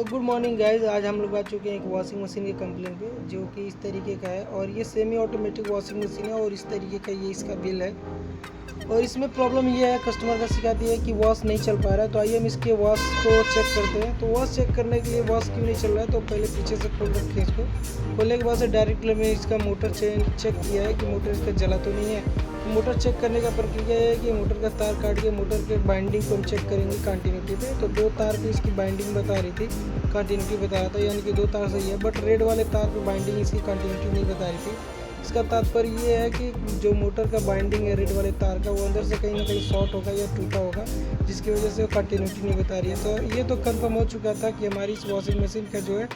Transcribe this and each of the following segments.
तो good morning guys, आज हम लोग आ चुके हैं एक वॉशिंग मशीन के कंप्लेन पे, जो कि इस तरीके का है। और ये सेमी ऑटोमेटिक वॉशिंग मशीन है और इस तरीके का ये इसका बिल है। और इसमें प्रॉब्लम ये है, कस्टमर का शिकायत ये है कि वॉश नहीं चल पा रहा है। तो आइए हम इसके वॉश को चेक करते हैं। तो वॉश चेक करने के लिए वॉश क्यों नहीं चल रहा है, तो पहले पीछे से खोल रखें इसको। खोलने के बाद से डायरेक्टली मैंने इसका मोटर चेक किया है कि मोटर इसका जला तो नहीं है। तो मोटर चेक करने का प्रक्रिया है कि मोटर का तार काट के मोटर के बाइंडिंग को हम चेक करेंगे कंटिन्यूटी पे। तो 2 तार पे इसकी बाइंडिंग बता रही थी, कंटिन्यूटी बता रहा था, यानी कि 2 तार सही है। बट रेड वाले तार पे बाइंडिंग इसकी कंटिन्यूटी नहीं बता रही थी। इसका तात्पर्य ये है कि जो मोटर का बाइंडिंग है रेड वाले तार का, वो अंदर से कहीं ना कहीं शॉर्ट होगा या टूटा होगा, जिसकी वजह से वो कंटिन्यूटी नहीं बता रही है। तो ये तो कंफर्म हो चुका था कि हमारी इस वॉशिंग मशीन का जो है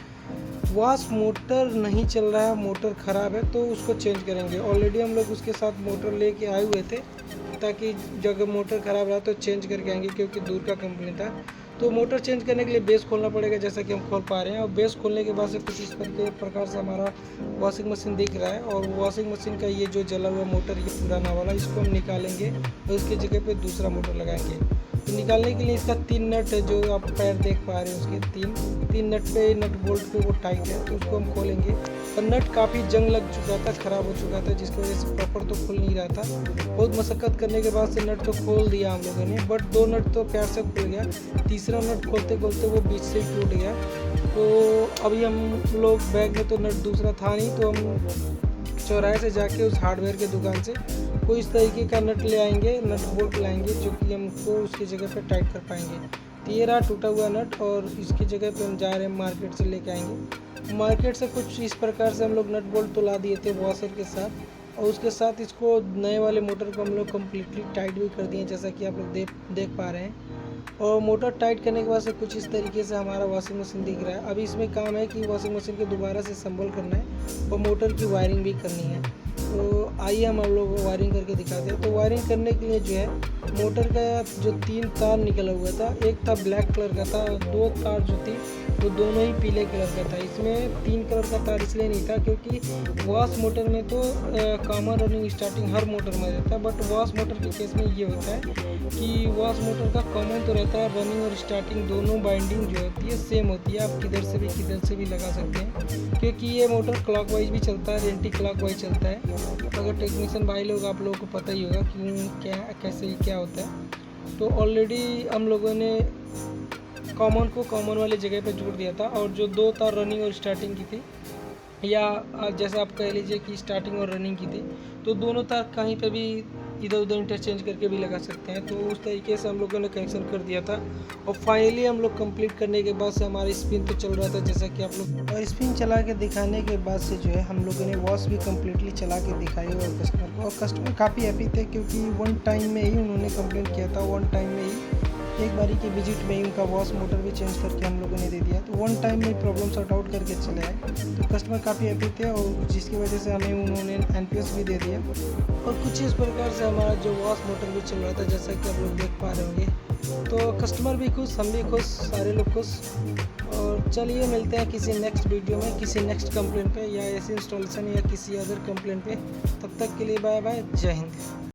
वॉश मोटर नहीं चल रहा है, मोटर ख़राब है, तो उसको चेंज करेंगे। ऑलरेडी हम लोग उसके साथ मोटर लेके आए हुए थे, ताकि जब मोटर ख़राब रहा तो चेंज करके आएंगे, क्योंकि दूर का कंप्लेन था। तो मोटर चेंज करने के लिए बेस खोलना पड़ेगा, जैसा कि हम खोल पा रहे हैं। और बेस खोलने के बाद से कुछ इस प्रकार से हमारा वॉशिंग मशीन दिख रहा है। और वॉशिंग मशीन का ये जो जला हुआ मोटर, ये पुराना वाला, इसको हम निकालेंगे और इसकी जगह पे दूसरा मोटर लगाएंगे। तो निकालने के लिए इसका 3 नट है, जो आप पैर देख पा रहे हैं उसके 3 नट पे, नट बोल्ट पे वो टाइट है, तो उसको हम खोलेंगे। और नट काफ़ी जंग लग चुका था, ख़राब हो चुका था, जिसकी वजह से प्रॉपर तो खुल नहीं रहा था। बहुत मशक्क़त करने के बाद से नट तो खोल दिया हम लोगों ने, बट 2 नट तो प्यार से खुल गया। तीसरा नट खोलते खोलते वो बीच से ही टूट गया। तो अभी हम लोग बैग में तो नट दूसरा था नहीं, तो हम चौराहे से जाके उस हार्डवेयर के दुकान से कोई इस तरीके का नट ले आएंगे, नट बोल्ट लाएंगे, जो कि हमको उसकी जगह पे टाइट कर पाएंगे। तो ये रहा टूटा हुआ नट, और इसकी जगह पे हम जा रहे हैं मार्केट से लेके आएंगे। मार्केट से कुछ इस प्रकार से हम लोग नट बोल्ट तो ला दिए थे वॉशर के साथ, और उसके साथ इसको नए वाले मोटर को हम लोग कम्प्लीटली टाइट भी कर दिए, जैसा कि आप लोग देख पा रहे हैं। और मोटर टाइट करने के बाद से कुछ इस तरीके से हमारा वॉशिंग मशीन दिख रहा है। अभी इसमें काम है कि वॉशिंग मशीन को दोबारा से असम्बल करना है और मोटर की वायरिंग भी करनी है। तो आइए हम लोग वायरिंग करके दिखाते हैं। तो वायरिंग करने के लिए जो है, मोटर का जो 3 तार निकला हुआ था, एक था ब्लैक कलर का था, 2 तार जो थी वो दोनों ही पीले कलर का था। इसमें 3 कलर का तार इसलिए नहीं था क्योंकि वॉश मोटर में तो कॉमन रनिंग स्टार्टिंग हर मोटर में रहता है, बट वॉश मोटर के केस में ये होता है कि वॉश मोटर का कॉमन तो रहता है, रनिंग और स्टार्टिंग दोनों बाइंडिंग जो होती है सेम होती है। आप किधर से भी लगा सकते हैं, क्योंकि ये मोटर क्लॉकवाइज भी चलता है, एंटी क्लॉकवाइज चलता है। अगर टेक्नीशियन भाई लोग, आप लोगों को पता ही होगा कि कैसे क्या होता है। तो ऑलरेडी हम लोगों ने कॉमन को कॉमन वाली जगह पे जोड़ दिया था, और जो 2 तार रनिंग और स्टार्टिंग की थी, या जैसे आप कह लीजिए कि स्टार्टिंग और रनिंग की थी, तो दोनों तार कहीं पे भी इधर उधर इंटरचेंज करके भी लगा सकते हैं। तो उस तरीके से हम लोगों ने कनेक्शन कर दिया था। और फाइनली हम लोग कंप्लीट करने के बाद से हमारा स्पिन तो चल रहा था, जैसा कि आप लोग, और स्पिन चला के दिखाने के बाद से जो है हम लोगों ने वॉश भी कम्प्लीटली चला के दिखाई और कस्टमर को। और कस्टमर काफ़ी हैप्पी थे, क्योंकि 1 टाइम में ही उन्होंने कंप्लेंट किया था। 1 टाइम में ही, एक बारी की विजिट में ही उनका वॉश मोटर भी चेंज करके हम लोगों ने दे दिया। तो 1 टाइम में प्रॉब्लम सॉर्ट आउट करके चले आए। तो कस्टमर काफ़ी हैप्पी थे, और जिसकी वजह से हमें उन्होंने NPS भी दे दिया। और कुछ इस प्रकार से हमारा जो वॉश मोटर भी चल रहा था, जैसा कि आप लोग देख पा रहे होंगे। तो कस्टमर भी खुश, हम भी खुश, सारे लोग खुश। और चलिए मिलते हैं किसी नेक्स्ट वीडियो में, किसी नेक्स्ट कंप्लेंट पे, या ऐसे इंस्टॉलेशन या किसी अदर कंप्लेंट पे। तब तक के लिए बाय बाय, जय हिंद।